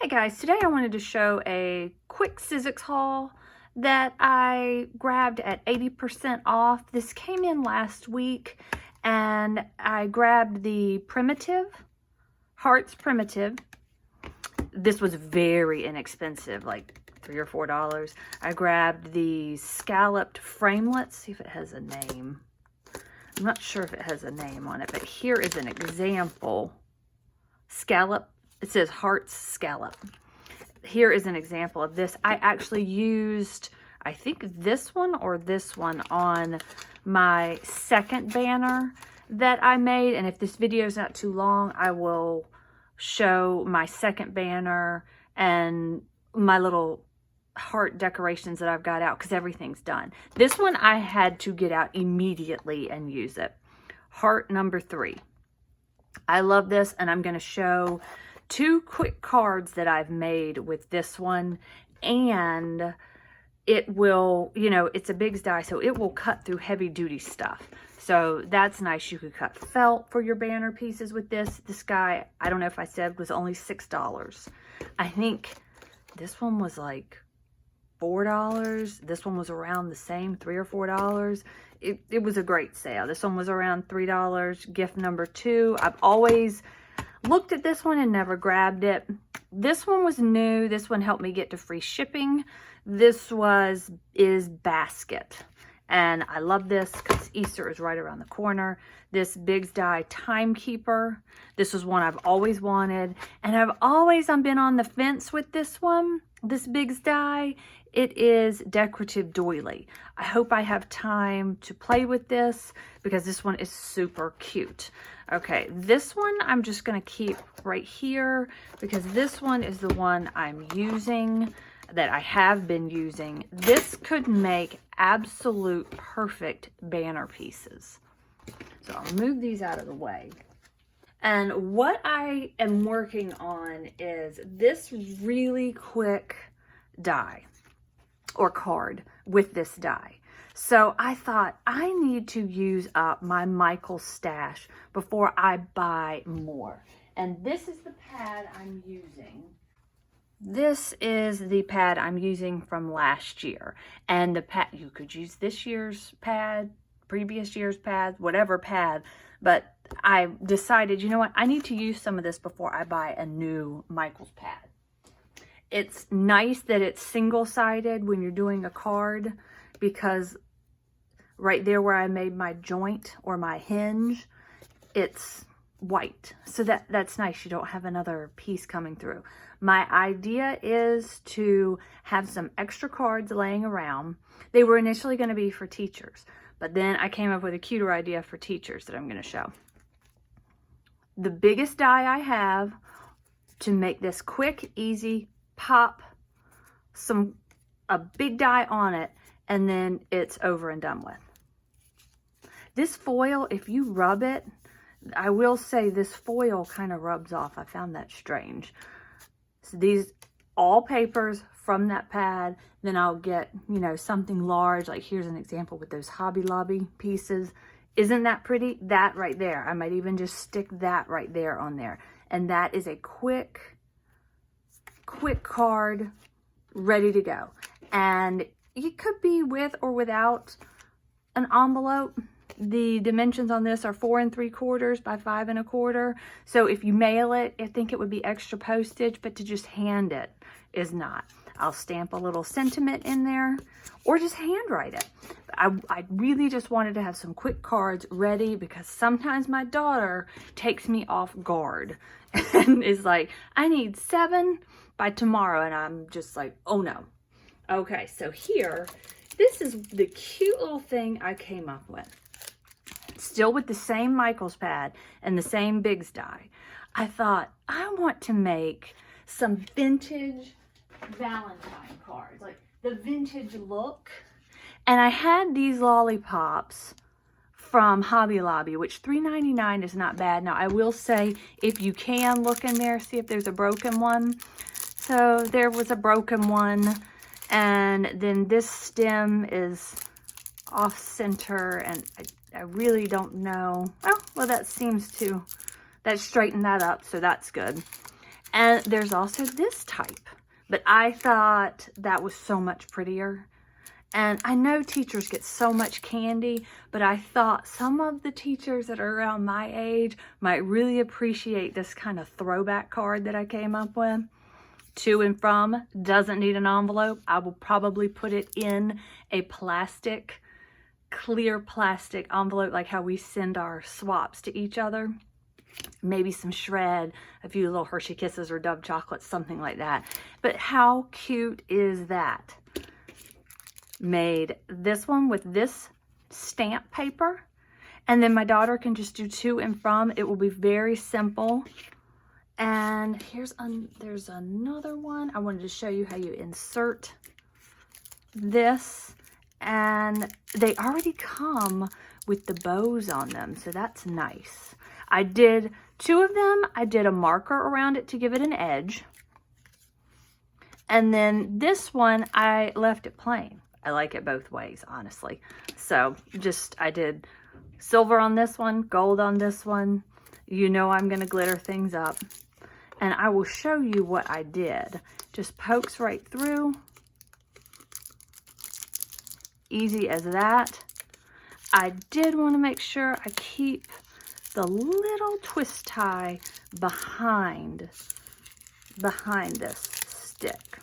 Hey guys, today I wanted to show a quick Sizzix haul that I grabbed at 80% off. This came in last week and I grabbed the Primitive, Hearts Primitive. This was very inexpensive, like $3 or $4. I grabbed the Scalloped Framelets. See if it has a name. I'm not sure if it has a name on it, but here is an example. Scallop. It says Hearts Scallop. Here is an example of this. I actually used, I think this one or this one on my second banner that I made. And if this video is not too long, I will show my second banner and my little heart decorations that I've got out because everything's done. This one I had to get out immediately and use it. Heart number 3. I love this, and I'm going to show 2 quick cards that I've made with this one, and it will, you know, it's a big die, so it will cut through heavy duty stuff. So that's nice. You could cut felt for your banner pieces with this. This guy, I don't know if I said, was only $6. I think this one was like $4. This one was around the same, $3 or $4. It was a great sale. This one was around $3. Gift number 2. I've always looked at this one and never grabbed it. This one was new. This one helped me get to free shipping. This is Basket. And I love this because Easter is right around the corner. This Big's Die Timekeeper. This was one I've always wanted. And I've been on the fence with this one. This Big's Die. It is Decorative Doily. I hope I have time to play with this because this one is super cute. Okay, this one I'm just going to keep right here because this one is the one I'm using, that I have been using. This could make absolute perfect banner pieces. So I'll move these out of the way. And what I am working on is this really quick die or card with this die. So I thought I need to use up my Michael stash before I buy more. And this is the pad I'm using. This is the pad I'm using from last year. And the pad, you could use this year's pad, previous year's pad, whatever pad. But I decided, you know what, I need to use some of this before I buy a new Michael's pad. It's nice that it's single-sided when you're doing a card because right there where I made my joint or my hinge, it's white. So that's nice. You don't have another piece coming through. My idea is to have some extra cards laying around. They were initially going to be for teachers, but then I came up with a cuter idea for teachers that I'm going to show. The biggest die I have to make this quick, easy, pop a big die on it, and then it's over and done with. This foil, if you rub it, I will say this foil kind of rubs off. I found that strange. So these all papers from that pad, then I'll get, you know, something large, like here's an example with those Hobby Lobby pieces. Isn't that pretty? That right there. I might even just stick that right there on there. And that is a quick card ready to go. And it could be with or without an envelope. The dimensions on this are 4 3/4 by 5 1/4. So if you mail it, I think it would be extra postage, but to just hand it is not. I'll stamp a little sentiment in there or just handwrite it. I really just wanted to have some quick cards ready because sometimes my daughter takes me off guard and is like, I need 7 by tomorrow. And I'm just like, oh no. Okay, so here, this is the cute little thing I came up with. Still with the same Michael's pad and the same Big's die. I thought, I want to make some vintage Valentine cards, like the vintage look. And I had these lollipops from Hobby Lobby, which $3.99 is not bad. Now, I will say, if you can look in there, see if there's a broken one. So there was a broken one. And then this stem is off center, and I really don't know. Oh, well, that straightened that up, so that's good. And there's also this type, but I thought that was so much prettier. And I know teachers get so much candy, but I thought some of the teachers that are around my age might really appreciate this kind of throwback card that I came up with. To and from, doesn't need an envelope. I will probably put it in a plastic, clear plastic envelope, like how we send our swaps to each other. Maybe some shred, a few little Hershey Kisses or Dove chocolates, something like that. But how cute is that? Made this one with this stamp paper, and then my daughter can just do to and from. It will be very simple. And there's another one. I wanted to show you how you insert this, and they already come with the bows on them, so that's nice. I did 2 of them. I did a marker around it to give it an edge, and then this one I left it plain. I like it both ways, honestly. So I did silver on this one, gold on this one. You know I'm going to glitter things up. And I will show you what I did. Just pokes right through. Easy as that. I did want to make sure I keep the little twist tie behind this stick.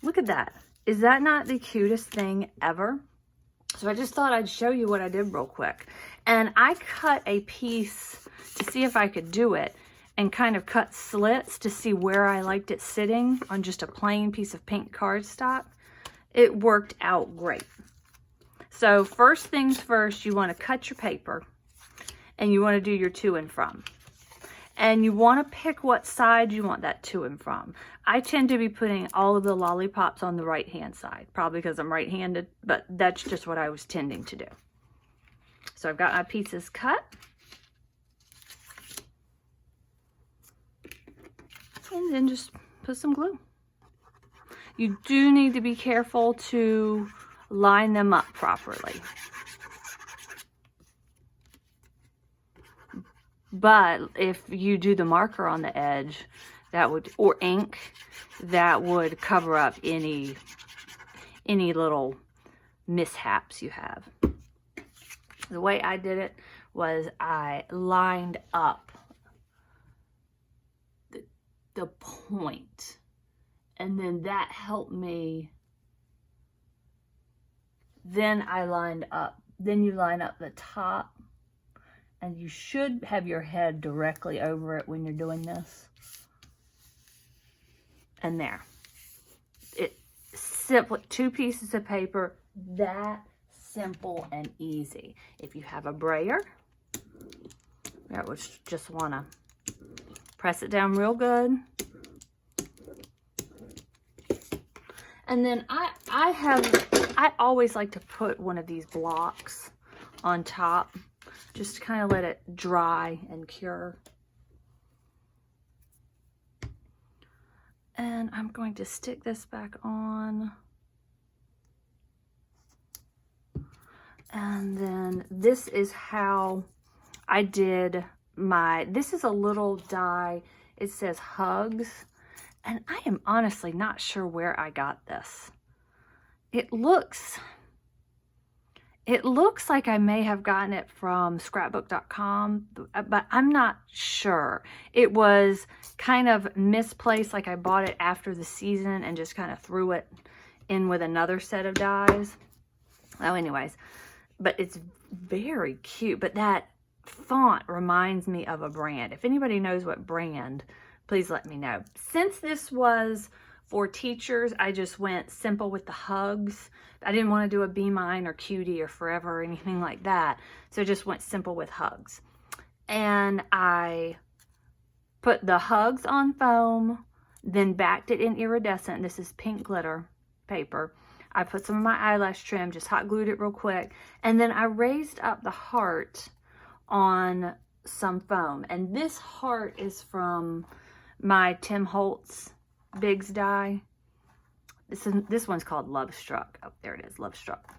Look at that. Is that not the cutest thing ever? So I just thought I'd show you what I did real quick. And I cut a piece to see if I could do it, and kind of cut slits to see where I liked it sitting on just a plain piece of pink cardstock. It worked out great. So first things first, you want to cut your paper, and you want to do your to and from. And you want to pick what side you want that to and from. I tend to be putting all of the lollipops on the right-hand side, probably because I'm right-handed, but that's just what I was tending to do. So I've got my pieces cut. And then just put some glue. You do need to be careful to line them up properly. But if you do the marker on the edge, or ink, that would cover up any little mishaps you have. The way I did it was I lined up the point, and then that helped me. Then I lined up, then you line up the top, and you should have your head directly over it when you're doing this. And there. It's simple, 2 pieces of paper, that simple and easy. If you have a brayer, that would just want to press it down real good. And then I always like to put one of these blocks on top, just to kind of let it dry and cure. And I'm going to stick this back on. And then this is how I did this is a little die. It says Hugs. And I am honestly not sure where I got this. It looks like I may have gotten it from scrapbook.com, but I'm not sure. It was kind of misplaced, like I bought it after the season and just kind of threw it in with another set of dies. Oh, anyways, but it's very cute. But that font reminds me of a brand. If anybody knows what brand, please let me know. Since this was for teachers, I just went simple with the Hugs. I didn't want to do a Be Mine or Cutie or Forever or anything like that. So I just went simple with Hugs. And I put the Hugs on foam, then backed it in iridescent. This is pink glitter paper. I put some of my eyelash trim, just hot glued it real quick. And then I raised up the heart on some foam. And this heart is from my Tim Holtz Biggs die. This one's called Love Struck. Oh, there it is, Love Struck.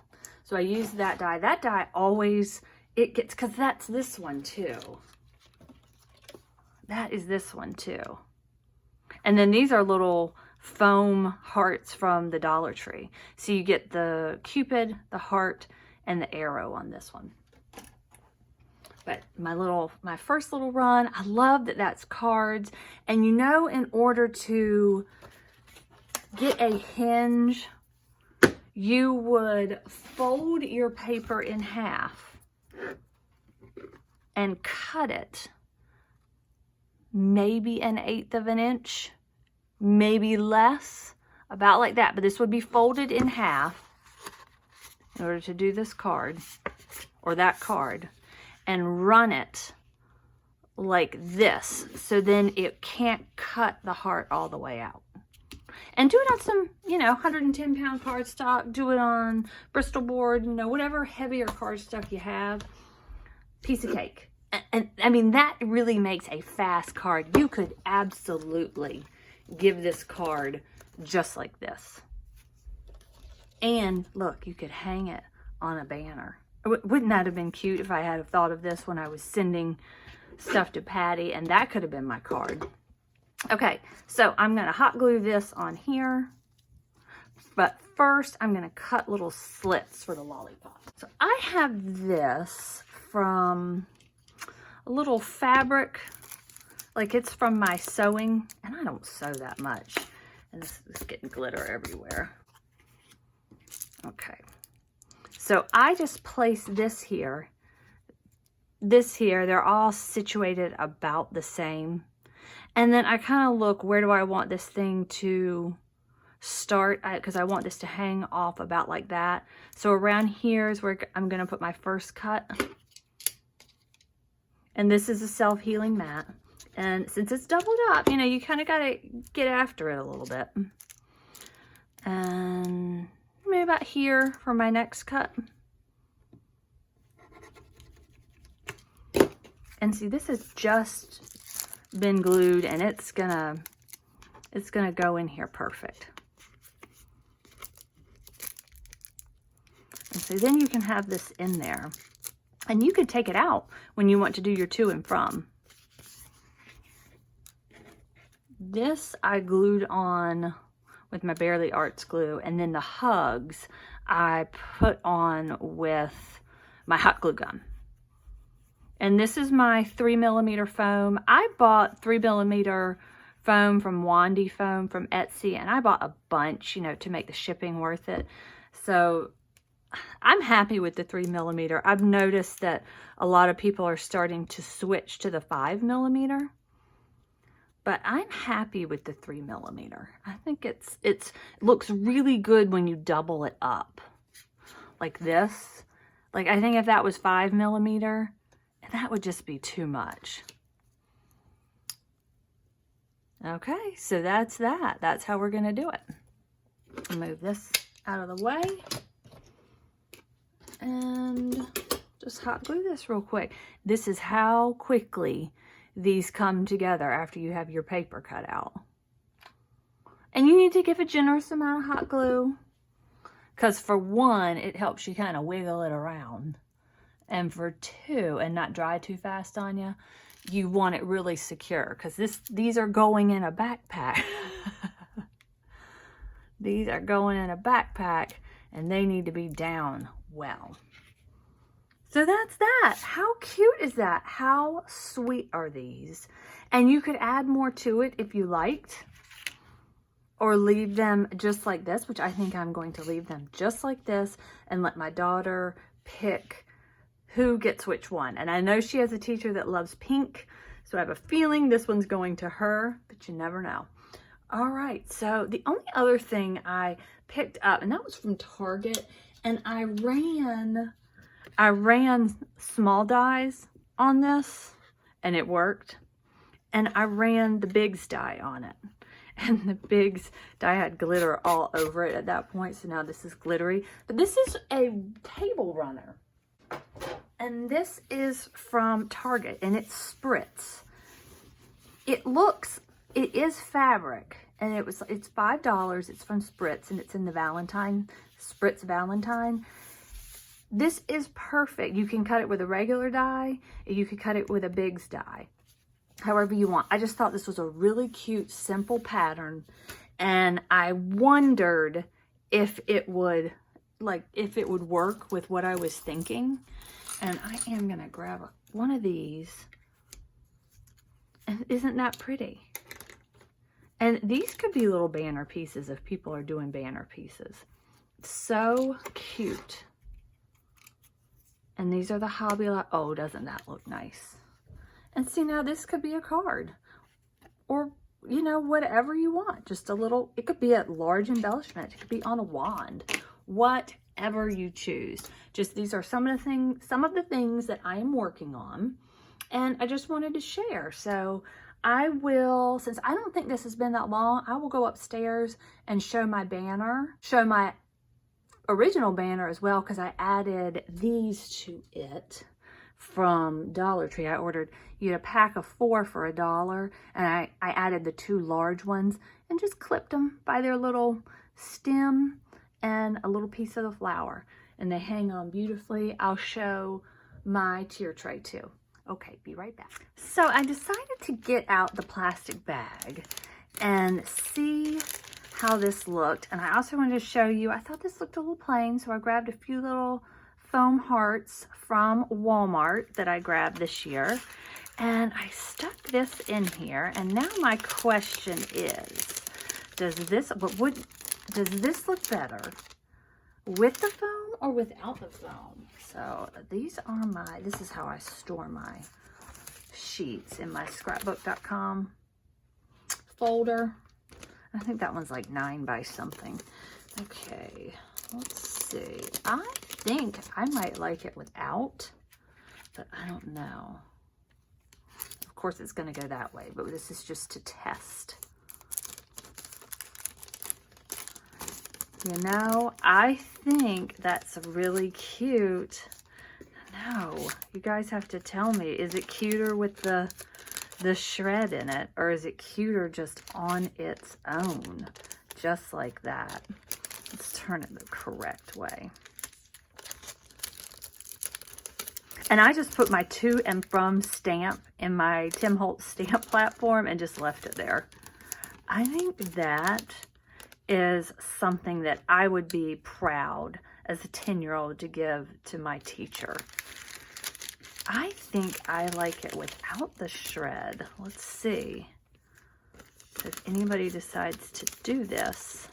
So I used that die. That die always, it gets, because that's this one too. that is this one too. And then these are little foam hearts from the Dollar Tree. So you get the Cupid, the heart, and the arrow on this one. But my first little run, I love that that's cards. And you know, in order to get a hinge, you would fold your paper in half and cut it maybe 1/8 of an inch, maybe less, about like that. But this would be folded in half in order to do this card or that card, and run it like this, so then it can't cut the heart all the way out. And do it on some, you know, 110-pound cardstock. Do it on Bristol board, you know, whatever heavier cardstock you have. Piece of cake. And I mean, that really makes a fast card. You could absolutely give this card just like this. And look, you could hang it on a banner. Wouldn't that have been cute if I had thought of this when I was sending stuff to Patty? And that could have been my card. Okay, so I'm going to hot glue this on here. But first, I'm going to cut little slits for the lollipop. So I have this from a little fabric, like it's from my sewing, and I don't sew that much. And this is getting glitter everywhere. Okay. So I just place this here, they're all situated about the same. And then I kind of look, where do I want this thing to start? Because I want this to hang off about like that. So around here is where I'm going to put my first cut. And this is a self-healing mat. And since it's doubled up, you know, you kind of got to get after it a little bit. And maybe about here for my next cut. And see, this has just been glued, and it's gonna go in here perfect. And so then you can have this in there, and you could take it out when you want to do your to and from. This I glued on with my Barely Arts glue, and then the hugs I put on with my hot glue gun. And this is my 3mm foam. I bought 3mm foam from Wandy Foam from Etsy, and I bought a bunch, you know, to make the shipping worth it. So I'm happy with the 3mm. I've noticed that a lot of people are starting to switch to the 5mm. But I'm happy with the 3mm. I think it looks really good when you double it up. Like this. Like, I think if that was 5mm, that would just be too much. Okay, so that's that. That's how we're going to do it. Move this out of the way. And just hot glue this real quick. This is how quickly these come together after you have your paper cut out. And you need to give a generous amount of hot glue, because for one, it helps you kind of wiggle it around. And for two, and not dry too fast on you, you want it really secure, because these are going in a backpack. These are going in a backpack, and they need to be down well. So that's that. How cute is that? How sweet are these? And you could add more to it if you liked, or leave them just like this, which I think I'm going to leave them just like this and let my daughter pick who gets which one. And I know she has a teacher that loves pink, so I have a feeling this one's going to her, but you never know. All right, so the only other thing I picked up, and that was from Target, and I ran small dies on this, and it worked. And I ran the Bigs die on it. And the Bigs die had glitter all over it at that point, so now this is glittery. But this is a table runner. And this is from Target, and it's Spritz. It is fabric, and it's $5. It's from Spritz, and it's in the Spritz Valentine. This is perfect. You can cut it with a regular die, you could cut it with a Bigs die. however you want. I just thought this was a really cute, simple pattern, and I wondered if it would work with what I was thinking. And I am gonna grab one of these. And isn't that pretty? And these could be little banner pieces if people are doing banner pieces. So cute. And these are the Hobby Lobby. Oh, doesn't that look nice? And see, now this could be a card, or, you know, whatever you want. Just a little, it could be a large embellishment. It could be on a wand, whatever you choose. Just, these are some of the things that I am working on, and I just wanted to share. So I will, since I don't think this has been that long, I will go upstairs and show my banner, show my original banner as well, because I added these to it from Dollar Tree. I ordered, you get a pack of 4 for $1, and I added the 2 large ones and just clipped them by their little stem and a little piece of the flower, and they hang on beautifully. I'll show my tier tray too. Okay, be right back. So I decided to get out the plastic bag and see how this looked, and I also wanted to show you, I thought this looked a little plain, so I grabbed a few little foam hearts from Walmart that I grabbed this year, and I stuck this in here. And now my question is, does this look better with the foam or without the foam? So these are this is how I store my sheets in my scrapbook.com folder. I think that one's like 9 by something. Okay, let's see. I think I might like it without, but I don't know. Of course, it's going to go that way, but this is just to test. You know, I think that's really cute. No, you guys have to tell me, is it cuter with the shred in it, or is it cuter just on its own, just like that? Let's turn it the correct way. And I just put my to and from stamp in my Tim Holtz stamp platform and just left it there. I think that is something that I would be proud as a 10-year-old to give to my teacher. I think I like it without the shred. Let's see if anybody decides to do this.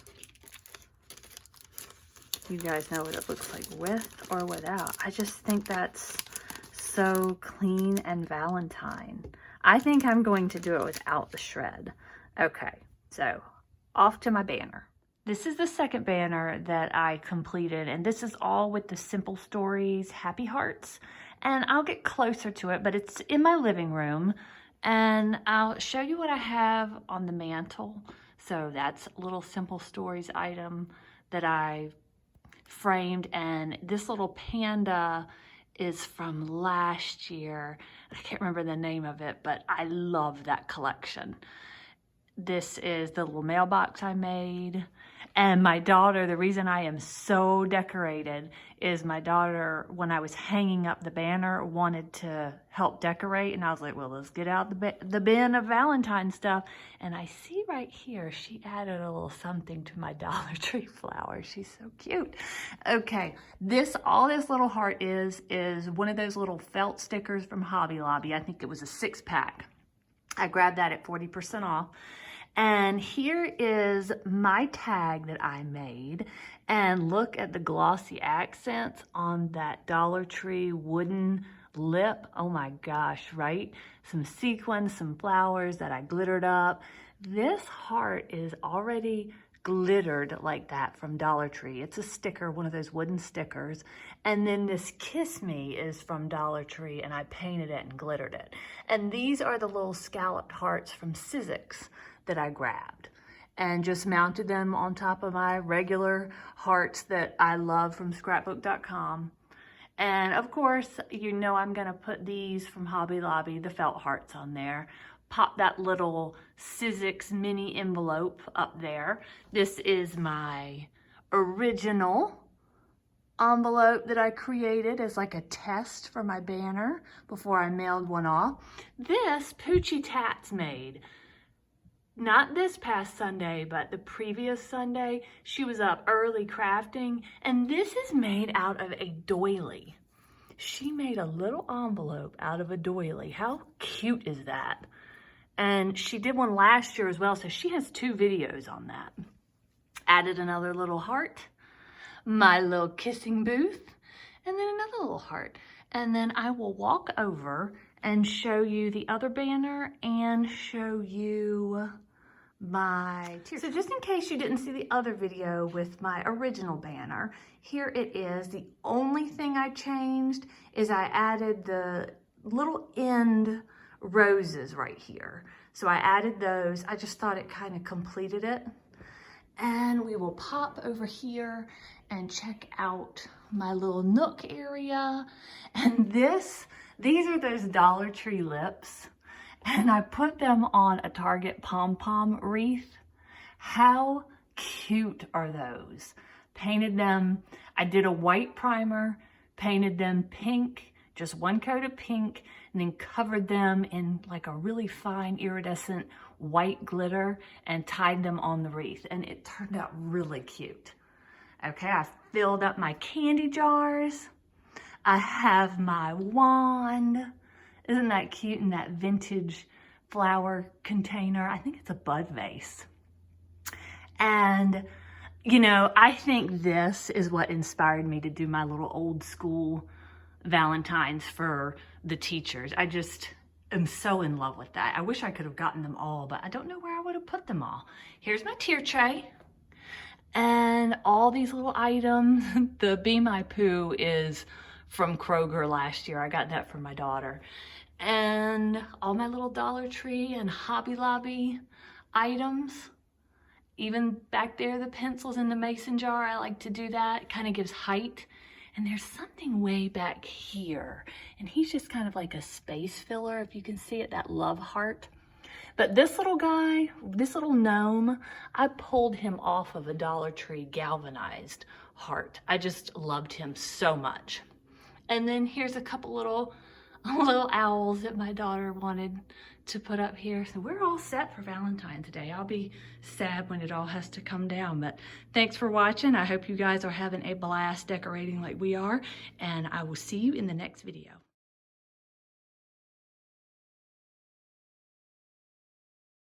You guys know what it looks like with or without. I just think that's so clean and Valentine. I think I'm going to do it without the shred. Okay, so off to my banner. This is the second banner that I completed, and this is all with the Simple Stories Happy Hearts. And I'll get closer to it, but it's in my living room, and I'll show you what I have on the mantle. So that's a little Simple Stories item that I framed, and this little panda is from last year. I can't remember the name of it, but I love that collection. This is the little mailbox I made. And my daughter, the reason I am so decorated is my daughter, when I was hanging up the banner, wanted to help decorate. And I was like, well, let's get out the bin of Valentine stuff. And I see right here, she added a little something to my Dollar Tree flower. She's so cute. Okay, all this little heart is one of those little felt stickers from Hobby Lobby. I think it was a 6-pack. I grabbed that at 40% off. And here is my tag that I made, and look at the glossy accents on that Dollar Tree wooden lip. Oh my gosh, right? Some sequins, some flowers that I glittered up. This heart is already glittered like that from Dollar Tree. It's a sticker, one of those wooden stickers. And then this Kiss Me is from Dollar Tree, and I painted it and glittered it. And these are the little scalloped hearts from Sizzix that I grabbed and just mounted them on top of my regular hearts that I love from scrapbook.com. And of course, you know I'm gonna put these from Hobby Lobby, the felt hearts, on there. Pop that little Sizzix mini envelope up there. This is my original envelope that I created as like a test for my banner before I mailed one off. This Poochie Tats made. Not this past Sunday, but the previous Sunday. She was up early crafting, and this is made out of a doily. She made a little envelope out of a doily. How cute is that? And she did one last year as well, so she has 2 videos on that. Added another little heart, my little kissing booth, and then another little heart. And then I will walk over and show you the other banner and show you my tier. So just in case you didn't see the other video with my original banner, here it is. The only thing I changed is I added the little end roses right here. So I added those. I just thought it kind of completed it. And we will pop over here and check out my little nook area. And these are those Dollar Tree lips. And I put them on a Target pom-pom wreath. How cute are those? Painted them, I did a white primer, painted them pink, just one coat of pink, and then covered them in like a really fine iridescent white glitter and tied them on the wreath. And it turned out really cute. Okay, I filled up my candy jars. I have my wand. Isn't that cute in that vintage flower container? I think it's a bud vase. And, you know, I think this is what inspired me to do my little old school Valentines for the teachers. I just am so in love with that. I wish I could have gotten them all, but I don't know where I would have put them all. Here's my tier tray. And all these little items. The Be My Pooh is from Kroger last year. I got that for my daughter. And all my little Dollar Tree and Hobby Lobby items. Even back there, the pencils in the mason jar, I like to do that. It kind of gives height. And there's something way back here. And he's just kind of like a space filler, if you can see it, that love heart. But this little guy, this little gnome, I pulled him off of a Dollar Tree galvanized heart. I just loved him so much. And then here's a couple little owls that my daughter wanted to put up here. So we're all set for Valentine's Day. I'll be sad when it all has to come down, but thanks for watching. I hope you guys are having a blast decorating like we are, and I will see you in the next video.